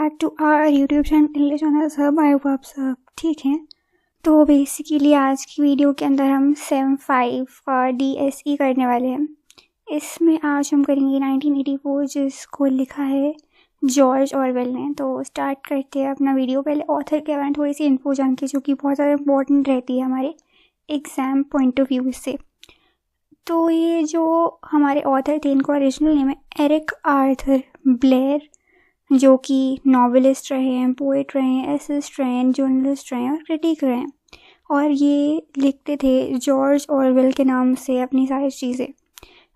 Back to our YouTube channel English channel. सब I hope आप सब ठीक हैं। तो बेसिकली आज की वीडियो के अंदर हम सेम 5 का DSE करने वाले हैं। इसमें आज हम करेंगे 1984, जिसको लिखा है जॉर्ज ऑरवेल ने। तो स्टार्ट करते हैं अपना वीडियो। पहले ऑथर के बारे में थोड़ी सी इन्फो जान के, जो कि बहुत ज़्यादा इंपॉर्टेंट रहती है हमारे एग्ज़ाम पॉइंट ऑफ व्यू से। तो ये जो हमारे ऑथर थे, इनका ओरिजिनल नेम है एरिक आर्थर ब्लेयर, जो कि नॉवेलिस्ट रहे हैं, पोएट रहे हैं, एसेस्ट रहे हैं, जर्नलिस्ट रहे हैं और क्रिटिक रहे हैं। और ये लिखते थे जॉर्ज ऑरवेल के नाम से अपनी सारी चीज़ें।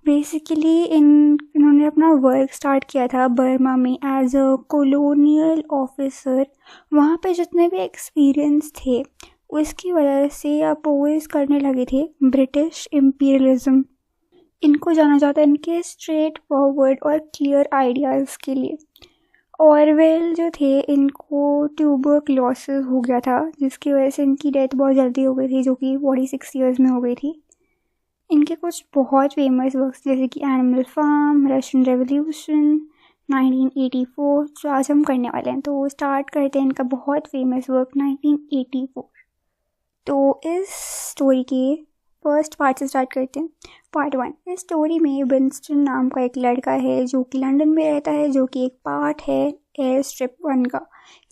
बेसिकली इन्होंने अपना वर्क स्टार्ट किया था बर्मा में एज अ कॉलोनियल ऑफिसर। वहाँ पे जितने भी एक्सपीरियंस थे उसकी वजह से अपोज करने लगे थे ब्रिटिश इम्पीरियलिज्म। इनको जाना जाता है इनके स्ट्रेट फॉरवर्ड और क्लियर आइडियाज़ के लिए। ऑरवेल जो थे, इनको ट्यूबरक्लोसिस हो गया था, जिसकी वजह से इनकी डेथ बहुत जल्दी हो गई थी, जो कि 46 ईयर्स में हो गई थी। इनके कुछ बहुत फेमस वर्क्स जैसे कि एनिमल फार्म, रशियन रेवोल्यूशन, 1984 जो आज हम करने वाले हैं। तो स्टार्ट करते हैं इनका बहुत फेमस वर्क 1984। तो इस स्टोरी के फर्स्ट पार्ट से स्टार्ट करते हैं। पार्ट 1। इस स्टोरी में विंस्टन नाम का एक लड़का है जो कि लंदन में रहता है, जो कि एक पार्ट है एयर स्ट्रिप 1 का।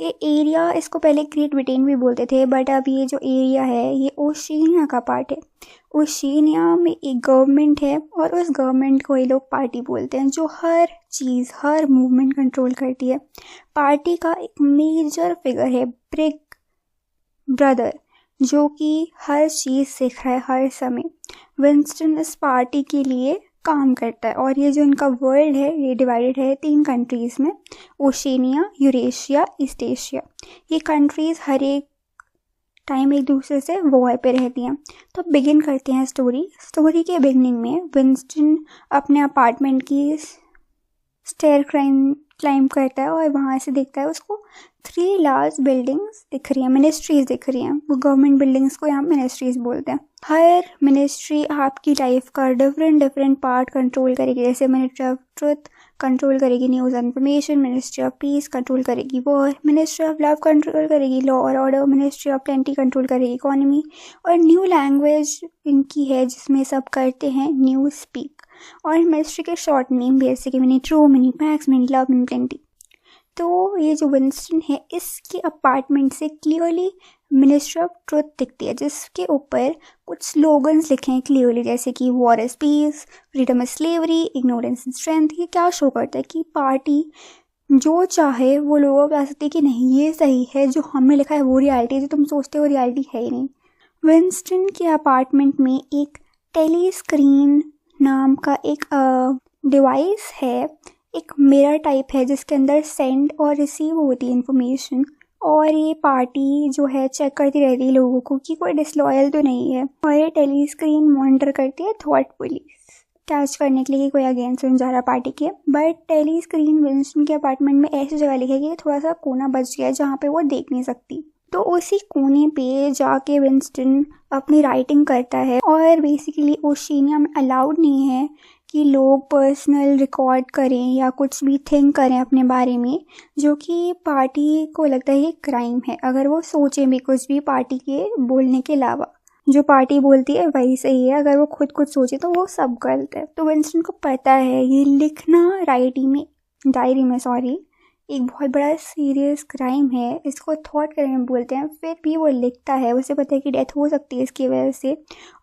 ये एरिया, इसको पहले ग्रेट ब्रिटेन भी बोलते थे, बट अब ये जो एरिया है ये ओशिनिया का पार्ट है। ओशिनिया में एक गवर्नमेंट है और उस गवर्नमेंट को ये लोग पार्टी बोलते हैं, जो हर चीज़, हर मूवमेंट कंट्रोल करती है। पार्टी का एक मेजर फिगर है ब्रिग ब्रदर, जो कि हर चीज़ सीख रहा है हर समय। विंस्टन इस पार्टी के लिए काम करता है। और ये जो इनका वर्ल्ड है ये डिवाइडेड है 3 कंट्रीज़ में, ओशिनिया, यूरेशिया, ईस्ट एशिया। ये कंट्रीज़ हर एक टाइम एक दूसरे से वॉर पे रहती हैं। तो बिगिन करते हैं स्टोरी के बिगनिंग में विंस्टन अपने अपार्टमेंट की स्टेयर क्लाइंब करता है और वहाँ से देखता है उसको 3 लार्ज बिल्डिंग्स दिख रही हैं, मिनिस्ट्रीज दिख रही हैं। वो गवर्नमेंट बिल्डिंग्स को यहाँ मिनिस्ट्रीज बोलते हैं। हर मिनिस्ट्री आपकी लाइफ का डिफरेंट पार्ट कंट्रोल करेगी। जैसे मिनिस्ट्री ऑफ ट्रुथ कंट्रोल करेगी news information, ministry of peace control करेगी war, ministry of love control करेगी लॉ और order, ministry of plenty control करेगी इकोनॉमी। और न्यू लैंग्वेज इनकी है जिसमें सब करते हैं न्यू स्पीक। और मिनिस्ट्री के short name basically mini true, mini max, mini love, mini plenty. तो ये जो विंस्टन है, इसके अपार्टमेंट से क्लियरली मिनिस्ट्री ऑफ ट्रुथ दिखती है, जिसके ऊपर कुछ स्लोगन्स लिखे हैं क्लियरली, जैसे कि war is peace, freedom is slavery, ignorance is strength. ये क्या शो करता है कि पार्टी जो चाहे वो लोगों को कह सकती है कि नहीं ये सही है, जो हमें लिखा है वो रियलिटी है, जो तुम सोचते हो रियलिटी है ही नहीं। विंस्टन के अपार्टमेंट में एक टेलीस्क्रीन नाम का एक डिवाइस है, एक मिरर टाइप है, जिसके अंदर सेंड और रिसीव होती है इन्फॉर्मेशन। और ये पार्टी जो है चेक करती रहती है लोगों को कि कोई डिसलॉयल तो नहीं है। और ये टेलीस्क्रीन मॉनिटर करती है थॉट पुलिस, कैच करने के लिए कि कोई अगेंस्ट जा रहा पार्टी के। बट टेलीस्क्रीन विंस्टन के अपार्टमेंट में ऐसी जगह लिखी है कि थोड़ा सा कोना बच गया है जहाँ पे वो देख नहीं सकती। तो उसी कोने पे जाके विंस्टन अपनी राइटिंग करता है। और बेसिकली ओशिनिया में अलाउड नहीं है कि लोग पर्सनल रिकॉर्ड करें या कुछ भी थिंक करें अपने बारे में, जो कि पार्टी को लगता है ये क्राइम है। अगर वो सोचें भी कुछ भी पार्टी के बोलने के अलावा, जो पार्टी बोलती है वही सही है, अगर वो खुद कुछ सोचे तो वो सब गलत है। तो विंस्टन को पता है ये लिखना डायरी में एक बहुत बड़ा सीरियस क्राइम है, इसको थॉट क्राइम बोलते हैं। फिर भी वो लिखता है, उसे पता है कि डेथ हो सकती है इसकी वजह से।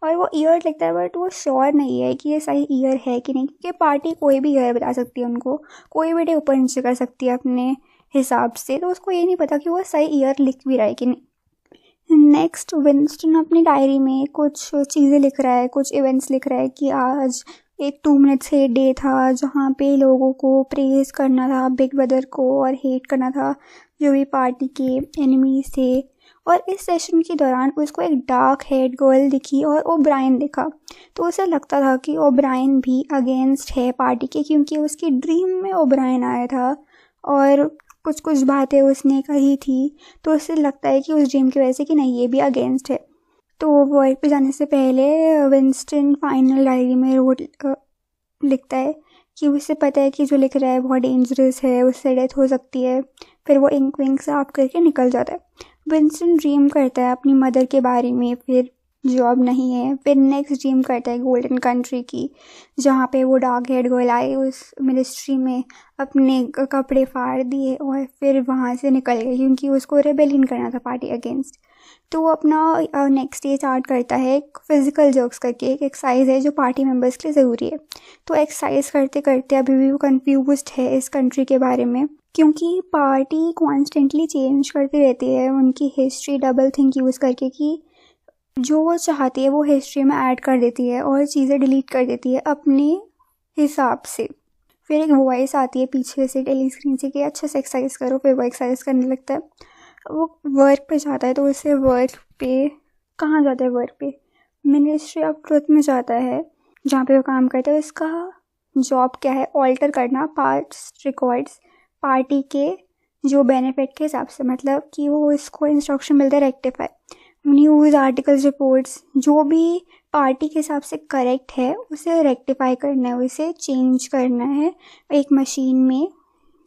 और वो ईयर लिखता है, बट वो श्योर नहीं है कि ये सही ईयर है कि नहीं, क्योंकि पार्टी कोई भी ईयर बता सकती है उनको, कोई भी डे ऊपर नीचे कर सकती है अपने हिसाब से। तो उसको ये नहीं पता कि वो सही ईयर लिख भी रहा है कि नहीं। नेक्स्ट, विंस्टन अपनी डायरी में कुछ चीज़ें लिख रहा है, कुछ इवेंट्स लिख रहा है कि आज एक 2 मिनट्स हेट डे था, जहाँ पे लोगों को प्रेज करना था बिग ब्रदर को और हेट करना था जो भी पार्टी के एनिमीज थे। और इस सेशन के दौरान उसको एक डार्क हेड गर्ल दिखी और ओब्रायन दिखा। तो उसे लगता था कि ओब्रायन भी अगेंस्ट है पार्टी के, क्योंकि उसकी ड्रीम में ओब्रायन आया था और कुछ बातें उसने कही थी। तो उसे लगता है कि उस ड्रीम की वजह से कि नहीं ये भी अगेंस्ट है। तो वर्क पे जाने से पहले विंस्टन फाइनल डायरी में लिखता है कि उसे पता है कि जो लिख रहा है बहुत डेंजरस है, उससे डेथ हो सकती है। फिर वो इंक विंक साफ करके निकल जाता है। विंस्टन ड्रीम करता है अपनी मदर के बारे में, फिर जॉब नहीं है। फिर नेक्स्ट ड्रीम करता है गोल्डन कंट्री की, जहाँ पे वो डार्क हेड गर्ल आई, उस मिनिस्ट्री में अपने कपड़े फाड़ दिए और फिर वहाँ से निकल गई क्योंकि उसको रेबेलियन करना था पार्टी अगेंस्ट। तो वो अपना नेक्स्ट डे स्टार्ट करता है एक फिजिकल जर्क्स करके, एक एक्सरसाइज है जो पार्टी मेंबर्स के लिए ज़रूरी है। तो एक्सरसाइज करते करते अभी भी वो कन्फ्यूज्ड है इस कंट्री के बारे में, क्योंकि पार्टी कॉन्स्टेंटली चेंज करती रहती है उनकी हिस्ट्री डबल थिंक यूज़ करके, कि जो वो चाहती है वो हिस्ट्री में ऐड कर देती है और चीज़ें डिलीट कर देती है अपने हिसाब से। फिर एक वॉइस आती है पीछे से टेली स्क्रीन से कि अच्छे से एक्सरसाइज करो, फिर वो एक्सरसाइज करने लगता है। वो वर्क पे जाता है तो उसे वर्क पे कहाँ जाता है, वर्क पे मिनिस्ट्री ऑफ ट्रुथ में जाता है जहाँ पे वो काम करता है। उसका जॉब क्या है, ऑल्टर करना पास्ट रिकॉर्ड्स पार्टी के जो बेनिफिट के हिसाब से, मतलब कि वो इसको इंस्ट्रक्शन मिलता है रेक्टिफाई न्यूज़ आर्टिकल्स रिपोर्ट्स जो भी पार्टी के हिसाब से करेक्ट है उसे रेक्टिफाई करना है, उसे चेंज करना है एक मशीन में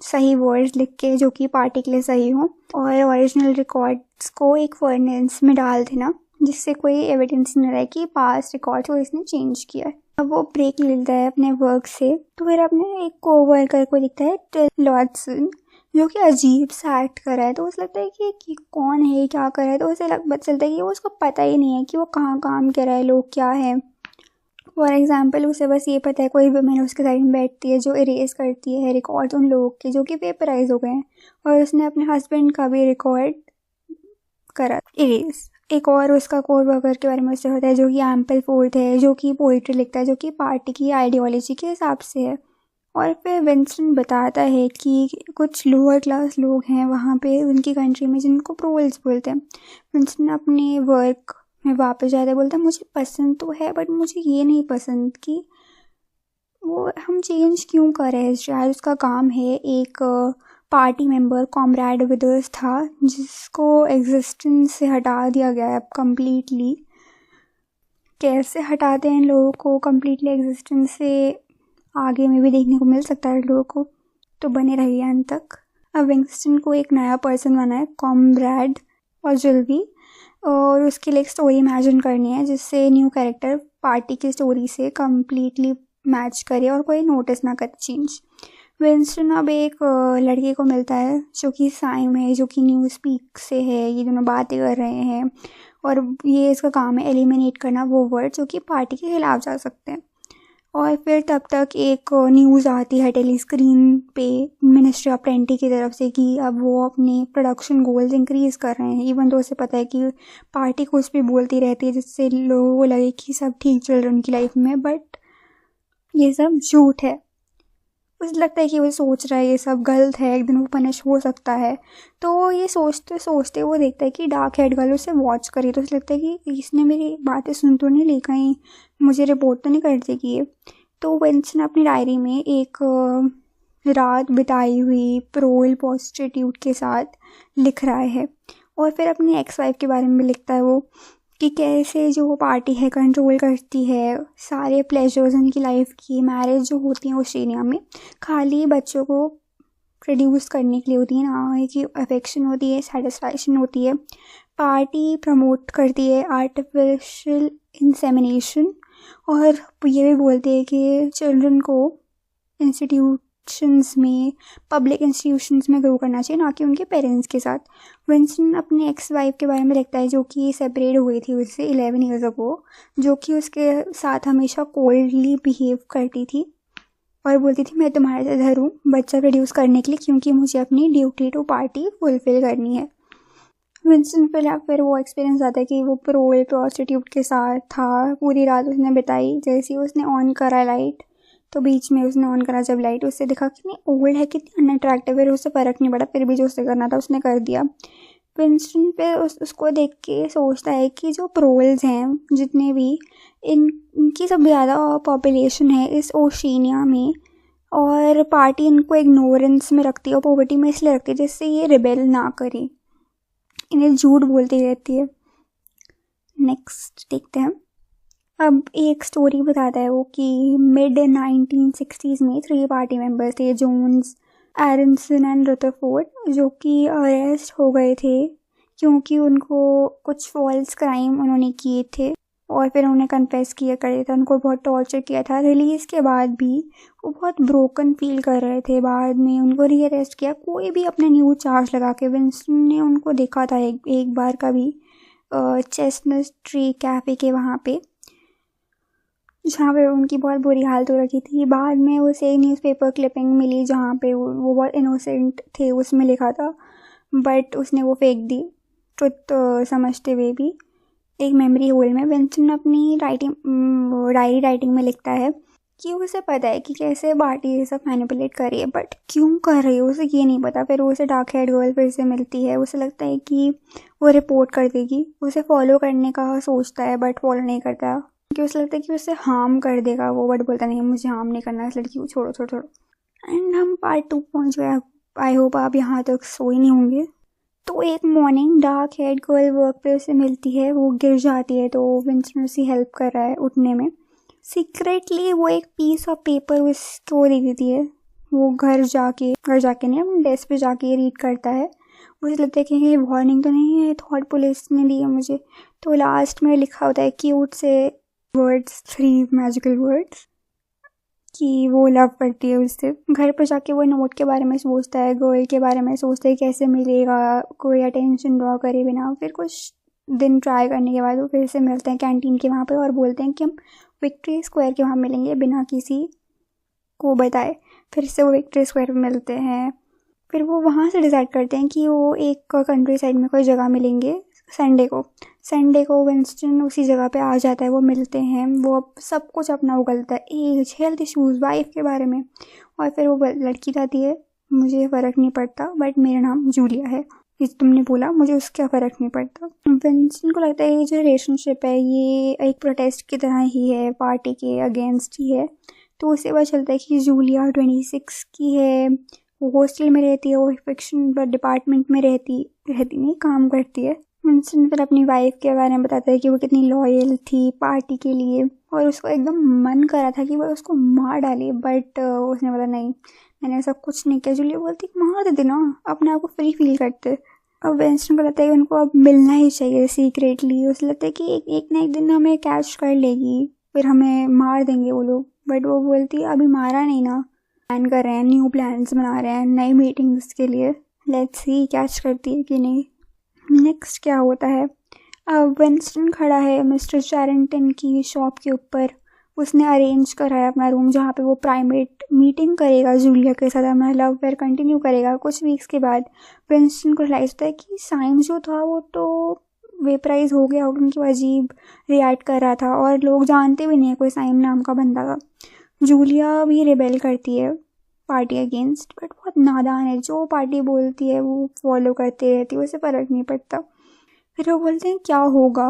सही वर्ड्स लिख के जो कि पार्टी के लिए सही हो, और ओरिजिनल रिकॉर्ड्स को एक फर्नेस में डाल देना जिससे कोई एविडेंस नहीं रहे कि पास्ट रिकॉर्ड्स को इसने चेंज किया है। अब वो ब्रेक मिलता है अपने वर्क से तो फिर अपने एक कोवर्कर को दिखता है टेल लॉर्डसन, जो कि अजीब सा एक्ट कर रहा है। तो उसे लगता है कि कौन है, क्या कर रहा है। तो उसे पता चलता है कि वो उसको पता ही नहीं है कि वो कहाँ काम कर रहा है, लोग क्या है। फॉर एग्जाम्पल उसे बस ये पता है कोई वुमेन उसके साइड में बैठती है जो इरेज करती है रिकॉर्ड उन लोगों के जो कि पेपराइज हो गए हैं, और उसने अपने हस्बैंड का भी रिकॉर्ड करा इरेज। एक और उसका कोर वर्कर के बारे में उससे होता है जो कि एम्पल फोर्थ है, जो कि पोइट्री लिखता है जो कि पार्टी की आइडियोलॉजी के हिसाब से है। और फिर विंस्टन बताता है कि कुछ लोअर क्लास लोग हैं वहाँ पे उनकी कंट्री में जिनको प्रोल्स बोलते हैं। विंस्टन अपने वर्क में वापस जाता है, बोलता है मुझे पसंद तो है बट मुझे ये नहीं पसंद कि वो हम चेंज क्यों कर रहे हैं। शायद उसका काम है, एक पार्टी मेंबर कॉमरेड विदर्स था जिसको एग्जिस्टेंस से हटा दिया गया है अब कम्प्लीटली। कैसे हटाते हैं लोगों को कम्प्लीटली एग्जिस्टेंस से आगे में भी देखने को मिल सकता है लोगों को, तो बने रहिए अंत तक। अब विंस्टन को एक नया पर्सन बना है कॉमरेड और जुल्वी, और उसके लिए एक स्टोरी इमेजिन करनी है जिससे न्यू कैरेक्टर पार्टी की स्टोरी से कम्प्लीटली मैच करे और कोई नोटिस ना करे चेंज। विंस्टन अब एक लड़के को मिलता है जो कि साइम है, जो कि न्यू स्पीक से है। ये दोनों बातें कर रहे हैं और ये इसका काम है एलिमिनेट करना वो वर्ड जो कि पार्टी के खिलाफ जा सकते हैं। और फिर तब तक एक न्यूज़ आती है टेली स्क्रीन पे मिनिस्ट्री ऑफ प्लेंटी की तरफ से कि अब वो अपने प्रोडक्शन गोल्स इंक्रीज़ कर रहे हैं, इवन तो उसे पता है कि पार्टी कुछ भी बोलती रहती है जिससे लोगों को लगे कि सब ठीक चल रहा है उनकी लाइफ में, बट ये सब झूठ है। उसे लगता है कि वो सोच रहा है ये सब गलत है, एक दिन वो पनिश हो सकता है। तो ये सोचते सोचते वो देखता है कि डार्क हेड गर्ल उसे वॉच करी, तो उसे लगता है कि इसने मेरी बातें सुन तो नहीं ली, कहीं मुझे रिपोर्ट तो नहीं कर देगी ये। तो विंस्टन अपनी डायरी में एक रात बिताई हुई प्रोल प्रोस्टिट्यूट के साथ लिख रहा है, और फिर अपनी एक्स वाइफ के बारे में लिखता है वो कि कैसे जो वो पार्टी है कंट्रोल करती है सारे प्लेजर्स उनकी लाइफ की। मैरिज जो होती है ऑस्ट्रेलिया में खाली बच्चों को प्रोड्यूस करने के लिए होती है, ना कि अफेक्शन होती है, सेटिस्फैक्शन होती है। पार्टी प्रमोट करती है आर्टिफिशियल इंसेमिनेशन, और ये भी बोलते हैं कि चिल्ड्रन को इंस्टीट्यूशंस में, पब्लिक इंस्टीट्यूशंस में ग्रो करना चाहिए, ना कि उनके पेरेंट्स के साथ। विंस्टन अपने एक्स वाइफ के बारे में लिखता है जो कि सेपरेट हुई थी उससे 11 ईयर्स अगो, जो कि उसके साथ हमेशा कोल्डली बिहेव करती थी और बोलती थी मैं तुम्हारे साथ इधर हूँ बच्चा प्रोड्यूस करने के लिए क्योंकि मुझे अपनी ड्यूटी टू पार्टी फुलफिल करनी है। विंस्टन फिर वो एक्सपीरियंस आता है कि वो प्रोल प्रोस्टिट्यूट के साथ था, पूरी रात उसने बिताई। जैसे ही उसने ऑन करा लाइट, तो बीच में उसने ऑन करा जब लाइट, उससे देखा कितनी ओल्ड है, कितनी अनअट्रैक्टिव है, उससे फ़र्क नहीं पड़ा, फिर भी जो उससे करना था उसने कर दिया। विंस्टन पे उसको देख के सोचता है कि जो प्रोल्स हैं जितने भी इनकी सब ज़्यादा पॉपुलेशन है इस ओशिनिया में, और पार्टी इनको इग्नोरेंस में रखती है और पॉवर्टी में इसलिए रखती है जिससे ये रिबेल ना करे, इन्हें झूठ बोलती रहती है। नेक्स्ट देखते हैं। अब एक स्टोरी बताता है वो कि मिड 1960s में 3 पार्टी मेंबर्स थे, जोन्स, एरनसन एंड रदरफोर्ड, जो कि अरेस्ट हो गए थे क्योंकि उनको कुछ फॉल्स क्राइम उन्होंने किए थे और फिर उन्होंने कन्फेस किया करे थे। उनको बहुत टॉर्चर किया था। रिलीज़ के बाद भी वो बहुत ब्रोकन फील कर रहे थे। बाद में उनको रीअरेस्ट किया, कोई भी अपने न्यू चार्ज लगा के। विंस्टन ने उनको देखा था एक बार कभी चेस्टनट ट्री कैफ़े के वहाँ पे, जहाँ पे उनकी बहुत बुरी हालत हो रखी थी। बाद में उसे न्यूज़पेपर क्लिपिंग मिली जहाँ पे वो बहुत इनोसेंट थे, उसमें लिखा था, बट उसने वो फेंक दी ट्रुथ समझते हुए भी। एक मेमोरी होल में विंस्टन अपनी डायरी राइटिंग में लिखता है कि उसे पता है कि कैसे बार्टी ये सब मैनिपुलेट कर रही है, बट क्यों कर रही है उसे ये नहीं पता। फिर उसे डार्क हेड गर्ल फिर से मिलती है। उसे लगता है कि वो रिपोर्ट कर देगी। उसे फॉलो करने का सोचता है बट फॉलो नहीं करता, क्योंकि उसे लगता है कि उसे हार्म कर देगा वो, बट बोलता नहीं, मुझे हार्म नहीं करना इस लड़की को, छोड़ो छोड़ो छोड़ो। एंड हम पार्ट 2 पहुँच गए। आई होप आप यहाँ तक सोए नहीं होंगे। तो एक morning dark head girl work पे उसे मिलती है। वो गिर जाती है तो विंस्टन उसे हेल्प कर रहा है उठने में। सीक्रेटली वो एक पीस ऑफ पेपर उसको दे देती है। वो घर जाके नहीं, अपने डेस्क पे जाके रीड करता है। उसे लगता है कि ये वार्निंग तो नहीं है, थॉट पुलिस ने दी है मुझे। तो लास्ट में लिखा होता है क्यूट से वर्ड्स, 3 मैजिकल वर्ड्स, कि वो लव करती है उससे। घर पर जाके वो नोट के बारे में सोचता है, गर्ल के बारे में सोचता है कैसे मिलेगा, कोई अटेंशन ड्रॉ करे बिना। फिर कुछ दिन ट्राई करने के बाद वो फिर से मिलते हैं कैंटीन के वहाँ पे और बोलते हैं कि हम विक्ट्री स्क्वायर के वहाँ मिलेंगे बिना किसी को बताए। फिर से वो विक्ट्री स्क्वायर पे मिलते हैं। फिर वो वहाँ से डिसाइड करते हैं कि वो एक कंट्री साइड में कोई जगह मिलेंगे संडे को विंस्टन उसी जगह पे आ जाता है। वो मिलते हैं। वो अब सब कुछ अपना उगलता है, एज, हेल्थ इशूज़, वाइफ के बारे में। और फिर वो लड़की कहती है, मुझे फ़र्क नहीं पड़ता, बट मेरा नाम जूलिया है, ये तुमने बोला, मुझे उसका फ़र्क नहीं पड़ता। विंस्टन को लगता है ये जो रिलेशनशिप है ये एक प्रोटेस्ट की तरह ही है, पार्टी के अगेंस्ट ही है। तो उसे पता चलता है कि जूलिया 26 की है। वो हॉस्टल में रहती है। वो फिक्शन डिपार्टमेंट में रहती नहीं, काम करती है। विंस्टन फिर अपनी वाइफ के बारे में बताता है कि वो कितनी लॉयल थी पार्टी के लिए और उसको एकदम मन करा था कि वो उसको मार डाले, बट उसने बोला नहीं, मैंने ऐसा कुछ नहीं किया। जूलिया बोलती मार देते ना, अपने आप को फ्री फील करते। अब विंस्टन को लगता है कि उनको अब मिलना ही चाहिए सीक्रेटली। उसे लगता है कि एक ना एक दिन हमें कैच कर लेगी, फिर हमें मार देंगे वो लोग। बट वो बोलती है अभी मारा नहीं ना, प्लान कर रहे हैं, न्यू प्लान्स बना रहे हैं, नई मीटिंग्स के लिए, लेट्स सी कैच करती है कि नहीं। नेक्स्ट क्या होता है, अब विंस्टन खड़ा है मिस्टर चैरिंगटन की शॉप के ऊपर। उसने अरेंज करा है अपना रूम जहाँ पे वो प्राइवेट मीटिंग करेगा जूलिया के साथ, अपना लव अफेयर कंटिन्यू करेगा। कुछ वीक्स के बाद विंस्टन को रियलाइज होता है कि साइम जो था वो तो वेपराइज हो गया, उनकी अजीब रिएक्ट कर रहा था और लोग जानते भी नहीं है कोई साइम नाम का बंदा था। जूलिया भी रिबेल करती है पार्टी अगेंस्ट, बट बहुत नादान है। जो पार्टी बोलती है वो फॉलो करती रहती है, उसे फ़र्क नहीं पड़ता। फिर वो बोलते हैं क्या होगा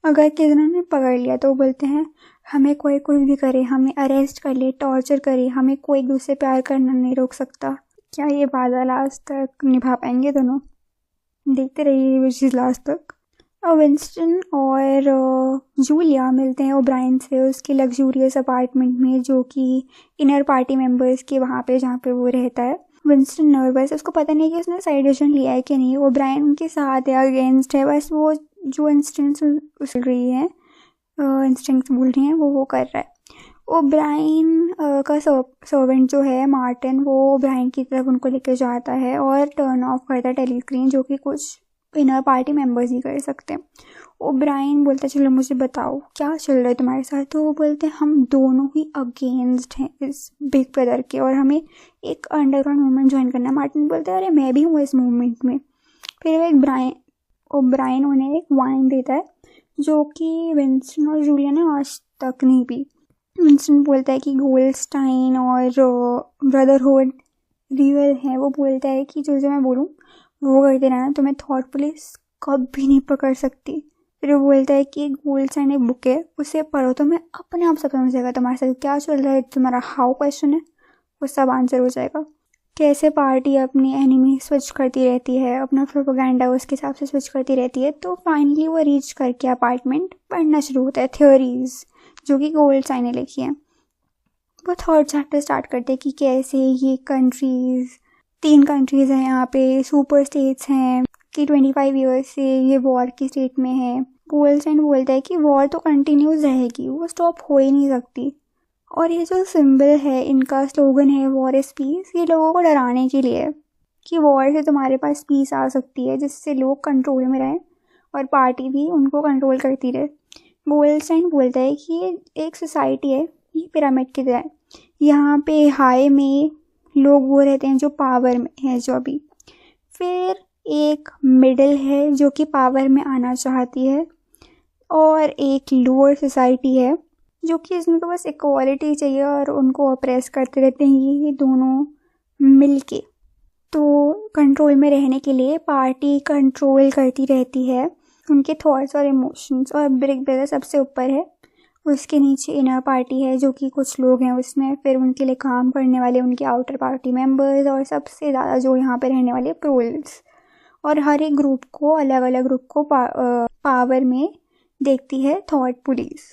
अगर किसी ने पकड़ लिया। तो वो बोलते हैं हमें कोई कुछ भी करे, हमें अरेस्ट कर ले, टॉर्चर करे, हमें कोई एक दूसरे प्यार करना नहीं रोक सकता। क्या ये वादा लास्ट तक निभा पाएंगे दोनों? देखते रहिए ये चीज़ लास्ट तक। विंस्टन और जूलिया मिलते हैं ओब्रायन से उसके लग्जूरियस अपार्टमेंट में, जो कि इनर पार्टी मेंबर्स के वहाँ पे जहाँ पे वो रहता है। विंस्टन नर्वस है, उसको पता नहीं कि उसने साइड डिसीजन लिया है कि नहीं। ओब्रायन उनके साथ है, अगेंस्ट है, बस वो जो इंस्टिंक्ट्स बोल रही हैं वो कर रहा है। ओब्रायन का सर्वेंट जो है मार्टिन, वो ओब्रायन की तरफ उनको लेके जाता है और टर्न ऑफ करता है टेलीस्क्रीन, जो कि कुछ इनर पार्टी मेंबर्स ही कर सकते हैं। ओब्रायन बोलता है चलो मुझे बताओ क्या चल रहा है तुम्हारे साथ। तो वो बोलते हैं हम दोनों ही अगेंस्ट हैं इस बिग ब्रदर के और हमें एक अंडरग्राउंड मूवमेंट ज्वाइन करना है। मार्टिन बोलता है अरे मैं भी हूँ इस मूवमेंट में। फिर ओब्रायन उन्हें एक वाइन देता है जो कि विंस्टन और जूलिया ने आज तक नहीं पी। विंस्टन बोलता है कि गोल्डस्टाइन और ब्रदरहुड रियल है। वो बोलता है कि जो मैं बोलूँ वो करते रहना, तुम्हें थॉट पुलिस कभी नहीं पकड़ सकती। फिर वो बोलता है कि गोल्डस्टाइन एक बुक है, उसे पढ़ो तो मैं अपने आप सब समझ जाएगा तुम्हारे साथ क्या चल रहा है, तुम्हारा हाउ क्वेश्चन है वो सब आंसर हो जाएगा। कैसे पार्टी अपनी एनिमी स्विच करती रहती है, अपना प्रोपेगेंडा उसके हिसाब से स्विच करती रहती है। तो फाइनली वो रीच करके अपार्टमेंट पढ़ना शुरू होता है थ्योरीज जो कि गोल्डस्टाइन ने लिखी है। वो थर्ड चैप्टर स्टार्ट करते हैं कि कैसे ये कंट्रीज़ 3 कंट्रीज़ हैं यहाँ पे, सुपर स्टेट्स हैं कि 25 ईयर्स से ये वॉर की स्टेट में है। गोल्डस्टाइन बोलता है कि वॉर तो कंटिन्यूस रहेगी, वो स्टॉप हो ही नहीं सकती। और ये जो सिंबल है, इनका स्लोगन है वॉर इज़ पीस, ये लोगों को डराने के लिए कि वॉर से तुम्हारे पास पीस आ सकती है, जिससे लोग कंट्रोल में रहें और पार्टी भी उनको कंट्रोल करती रहे। गोल्डस्टाइन बोलता है कि ये एक सोसाइटी है, ये पिरामिड की तरह है। यहाँ पे हाई में लोग वो रहते हैं जो पावर में है जो अभी, फिर एक मिडिल है जो कि पावर में आना चाहती है, और एक लोअर सोसाइटी है जो कि जिनको बस इक्वालिटी चाहिए और उनको ऑप्रेस करते रहते हैं ये दोनों मिलके। तो कंट्रोल में रहने के लिए पार्टी कंट्रोल करती रहती है उनके थॉट्स और इमोशंस, और बिग ब्रदर सबसे ऊपर है, उसके नीचे इनर पार्टी है जो कि कुछ लोग हैं उसमें, फिर उनके लिए काम करने वाले उनके आउटर पार्टी मेंबर्स, और सबसे ज़्यादा जो यहाँ पे रहने वाले प्रोल्स। और हर एक ग्रुप को, अलग अलग ग्रुप को पावर में देखती है थॉट पुलिस।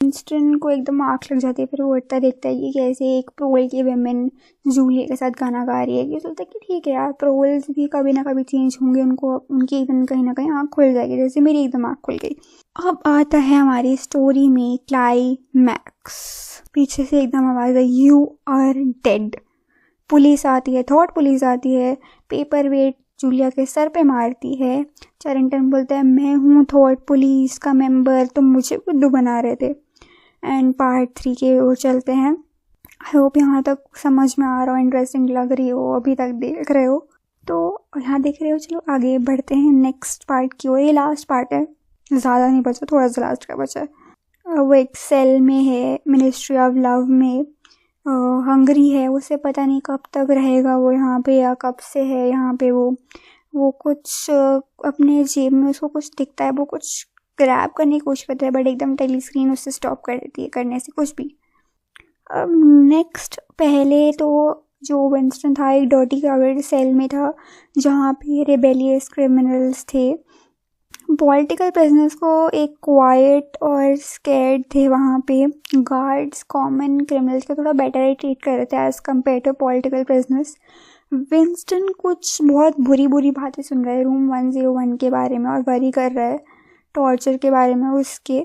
विंस्टन को एकदम आँख लग जाती है, फिर वो उठता देखता है कि कैसे एक प्रोल की विमेन जूलिया के साथ गाना गा रही है। ये सोचता है कि ठीक है यार, प्रोल्स भी कभी ना कभी चेंज होंगे, उनको उनकी एकदम कहीं ना कहीं आँख खुल जाएगी, जैसे मेरी एकदम आँख खुल गई। अब आता है हमारी स्टोरी में क्लाइमैक्स। पीछे से एकदम आवाज़ है, यू आर डेड। पुलिस आती है, थॉट पुलिस आती है, पेपर वेट जूलिया के सर पे मारती है। चैरिंगटन बोलता है, मैं हूँ थॉट पुलिस का मेंबर, तुम मुझे बुद्धू बना रहे थे। एंड पार्ट 3 के ओर चलते हैं। आई होप यहाँ तक समझ में आ रहा हो, इंटरेस्टिंग लग रही हो, अभी तक देख रहे हो तो यहाँ देख रहे हो। चलो आगे बढ़ते हैं नेक्स्ट पार्ट की ओर। ये लास्ट पार्ट है, ज़्यादा नहीं बचा, थोड़ा सा लास्ट का बचा है। वो एक सेल में है, मिनिस्ट्री ऑफ लव में, हंगरी है, उसे पता नहीं कब तक रहेगा वो यहाँ पे या कब से है यहाँ पे। वो कुछ अपने जेब में उसको कुछ दिखता है, वो कुछ ग्रैब करने की कोशिश करता है, बट एकदम टेली स्क्रीन उससे स्टॉप कर देती है करने से कुछ भी। अब नेक्स्ट, पहले तो जो विंस्टन था एक डर्टी क्राउडेड सेल में था जहाँ पे रेबेलियस क्रिमिनल्स थे। पॉलिटिकल प्रिजनर्स को एक क्वाइट और स्कैर्ड थे वहाँ पे। गार्ड्स कॉमन क्रिमिनल्स को थोड़ा बेटर ट्रीट कर रहे थे as compared to political prisoners. Winston कुछ बहुत बुरी बातें सुन रहा है रूम 101 के बारे में, और वरी कर रहा है टॉर्चर के बारे में उसके।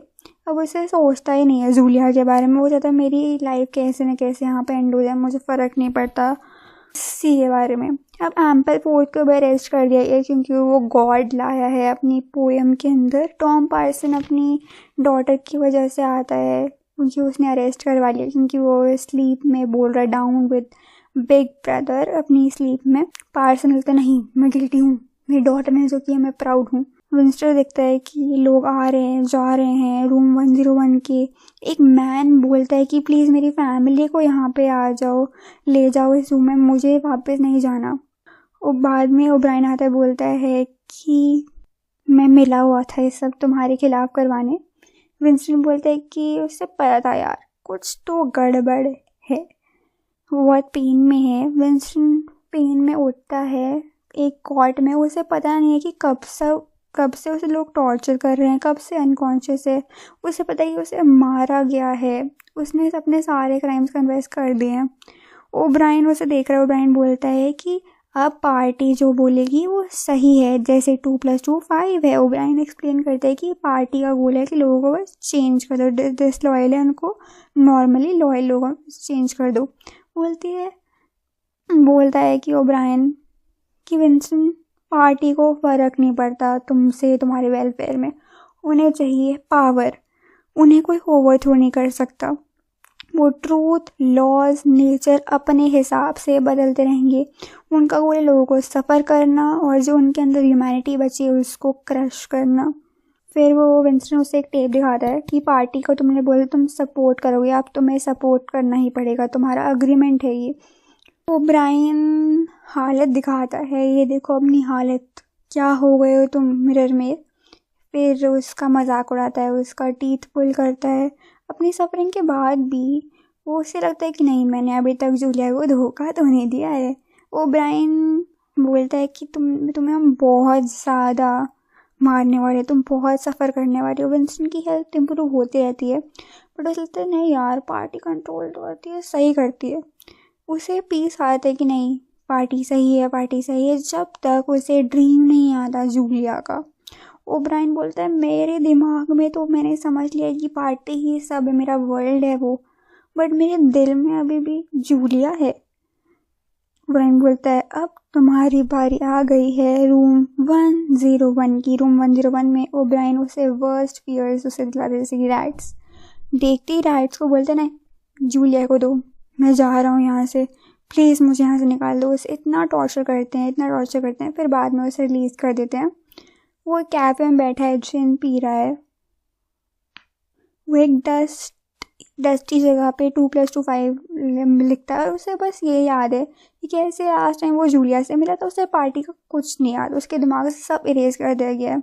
अब उसे सोचता ही नहीं है जूलिया के बारे में, वो चाहता है मेरी लाइफ कैसे न कैसे यहाँ पे एंड हो जाए, मुझे फ़र्क नहीं पड़ता इसी के बारे में। अब एम्पल फोर्थ को भी अरेस्ट कर दिया गया क्योंकि वो गॉड लाया है अपनी पोएम के अंदर। टॉम पार्सन अपनी डॉटर की वजह से आता है क्योंकि उसने अरेस्ट करवा लिया, क्योंकि वो स्लीप में बोल रहा है डाउन विद बिग ब्रदर अपनी स्लीप में। पार्सन बोलता नहीं, मैं गिल्टी हूँ, मेरी डॉटर ने जो किया मैं प्राउड हूँ। विंस्टर देखता है कि लोग आ रहे हैं जा रहे हैं रूम 101 के। एक मैन बोलता है कि प्लीज़ मेरी फैमिली को यहाँ पे आ जाओ, ले जाओ इस रूम में, मुझे वापस नहीं जाना। और बाद में ओब्रायन आता है, बोलता है कि मैं मिला हुआ था ये सब तुम्हारे खिलाफ करवाने। विंस्टन बोलता है कि उससे पता था यार कुछ तो गड़बड़ है, बहुत पेन में है। विंस्टन पेन में उठता है एक कॉट में, उसे पता नहीं है कि कब से उसे लोग टॉर्चर कर रहे हैं, कब से अनकॉन्शियस है। उसे पता है कि उसे मारा गया है, उसने अपने सारे क्राइम्स कन्फेस कर दिए हैं। ओब्रायन उसे देख रहा है। ओब्रायन बोलता है कि अब पार्टी जो बोलेगी वो सही है, जैसे 2 + 2 5 है। ओब्रायन एक्सप्लेन करता है कि पार्टी का गोल है कि लोगों को बस चेंज कर दो, डिसलॉयल है उनको नॉर्मली लॉयल लोगों को चेंज कर दो। बोलता है कि ओब्रायन कि विंस्टन पार्टी को फ़र्क नहीं पड़ता तुमसे, तुम्हारे वेलफेयर में, उन्हें चाहिए पावर, उन्हें कोई ओवरथ्रो नहीं कर सकता। वो ट्रूथ, लॉज, नेचर अपने हिसाब से बदलते रहेंगे। उनका गोल है लोगों को सफ़र करना और जो उनके अंदर ह्यूमैनिटी बची है उसको क्रश करना। फिर वो विंस्टन उसे एक टेप दिखाता है कि पार्टी को तुमने बोला तुम सपोर्ट करोगे, अब तुम्हें सपोर्ट करना ही पड़ेगा, तुम्हारा अग्रीमेंट है ये। ओब्रायन हालत दिखाता है, ये देखो अपनी हालत, क्या हो गए हो तुम मिरर में। फिर उसका मजाक उड़ाता है, उसका टीथ पुल करता है। अपनी सफरिंग के बाद भी वो उसे लगता है कि नहीं, मैंने अभी तक जूलिया को धोखा तो नहीं दिया है। ओब्रायन बोलता है कि तुम्हें हम बहुत ज़्यादा मारने वाले, तुम बहुत सफ़र करने वाले हो। विंस्टन की हेल्थ इम्प्रूव होती रहती है, बट उसे लगता है नहीं यार, पार्टी कंट्रोल तो करती है, सही करती है। उसे पीस आता है कि नहीं, पार्टी सही है, पार्टी सही है, जब तक उसे ड्रीम नहीं आता जूलिया का। ओब्रायन बोलता है मेरे दिमाग में तो मैंने समझ लिया कि पार्टी ही सब है, मेरा वर्ल्ड है वो, बट मेरे दिल में अभी भी जूलिया है। ओब्रायन बोलता है अब तुम्हारी बारी आ गई है रूम 101 की। रूम 101 में ओब्रायन उसे वर्स्ट फियर्स उसे दिलाते, जैसे कि रैट्स। देखते ही रैट्स को बोलते ना जूलिया को दो, मैं जा रहा हूँ यहाँ से, प्लीज़ मुझे यहाँ से निकाल दो। उसे इतना टॉर्चर करते हैं, फिर बाद में उसे रिलीज़ कर देते हैं। वो कैफे में बैठा है, जिन पी रहा है। वो एक डस्टी जगह पे 2+2 5 लिखता है और उसे बस ये याद है कि कैसे लास्ट टाइम वो जूलिया से मिला तो उसे पार्टी का कुछ नहीं याद, उसके दिमाग से सब इरेज कर दिया गया है।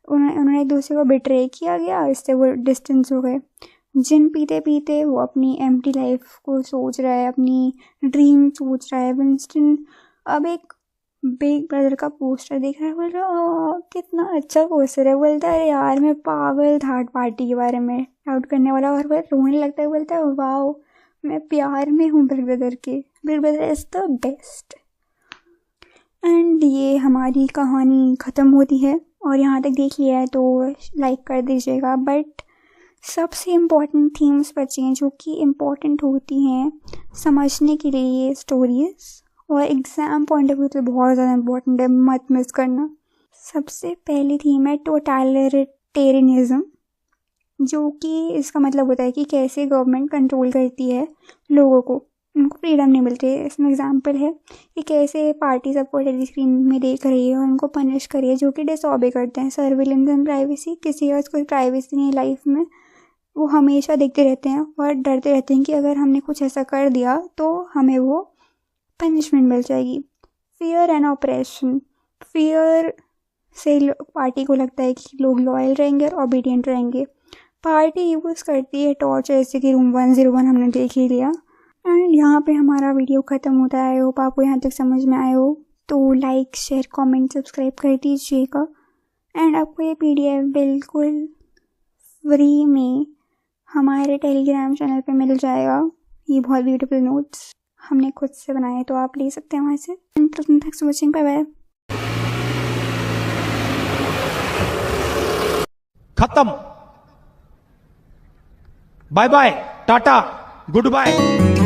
उन्होंने एक दूसरे को बिट्रे किया गया, इससे वो डिस्टेंस हो गए। जिन पीते पीते वो अपनी एम्प्टी लाइफ को सोच रहा है, अपनी ड्रीम सोच रहा है। विंस्टन अब एक बिग ब्रदर का पोस्टर देख रहा है, बोल रहा कितना अच्छा पोस्टर है। बोलता है यार मैं पागल था पार्टी के बारे में डाउट करने वाला, और वह रोने लगता है। बोलता है वाओ मैं प्यार में हूँ बिग ब्रदर के, big brother is the best. And ये हमारी कहानी ख़त्म होती है, और यहाँ तक देख लिया है तो लाइक कर दीजिएगा। बट सबसे इम्पॉर्टेंट थीम्स बची हैं जो कि इम्पॉर्टेंट होती हैं समझने के लिए ये स्टोरीज़, और एग्ज़ाम पॉइंट ऑफ व्यू से बहुत ज़्यादा इम्पॉर्टेंट है, मत मिस करना। सबसे पहली थीम है टोटलिटेरियनिज्म, जो कि इसका मतलब होता है कि कैसे गवर्नमेंट कंट्रोल करती है लोगों को, उनको फ्रीडम नहीं मिलती है। इसमें एग्जांपल है कि कैसे पार्टी सबको टेली स्क्रीन में देख रही है और उनको पनिश कर रही है जो कि डिसऑबे करते हैं। सर्विलेंस एंड प्राइवेसी, किसी का कोई प्राइवेसी नहीं है लाइफ में, वो हमेशा देखते रहते हैं और डरते रहते हैं कि अगर हमने कुछ ऐसा कर दिया तो हमें वो पनिशमेंट मिल जाएगी। फियर एंड ऑपरेशन, फियर से पार्टी को लगता है कि लोग लॉयल रहेंगे और ओबीडियंट रहेंगे। पार्टी यूज़ करती है टॉर्चर, जैसे कि रूम 101 हमने देख ही लिया। एंड यहाँ पे हमारा वीडियो ख़त्म होता है। आई होप आपको यहाँ तक समझ में आए हो, तो लाइक शेयर कमेंट सब्सक्राइब कर दीजिएगा। एंड आपको ये PDF बिल्कुल फ्री में हमारे टेलीग्राम चैनल पे मिल जाएगा। ये बहुत ब्यूटीफुल नोट्स हमने खुद से बनाए, तो आप ले सकते हैं वहाँ से। Thanks for watching, bye bye. खत्म, bye bye, tata, good bye.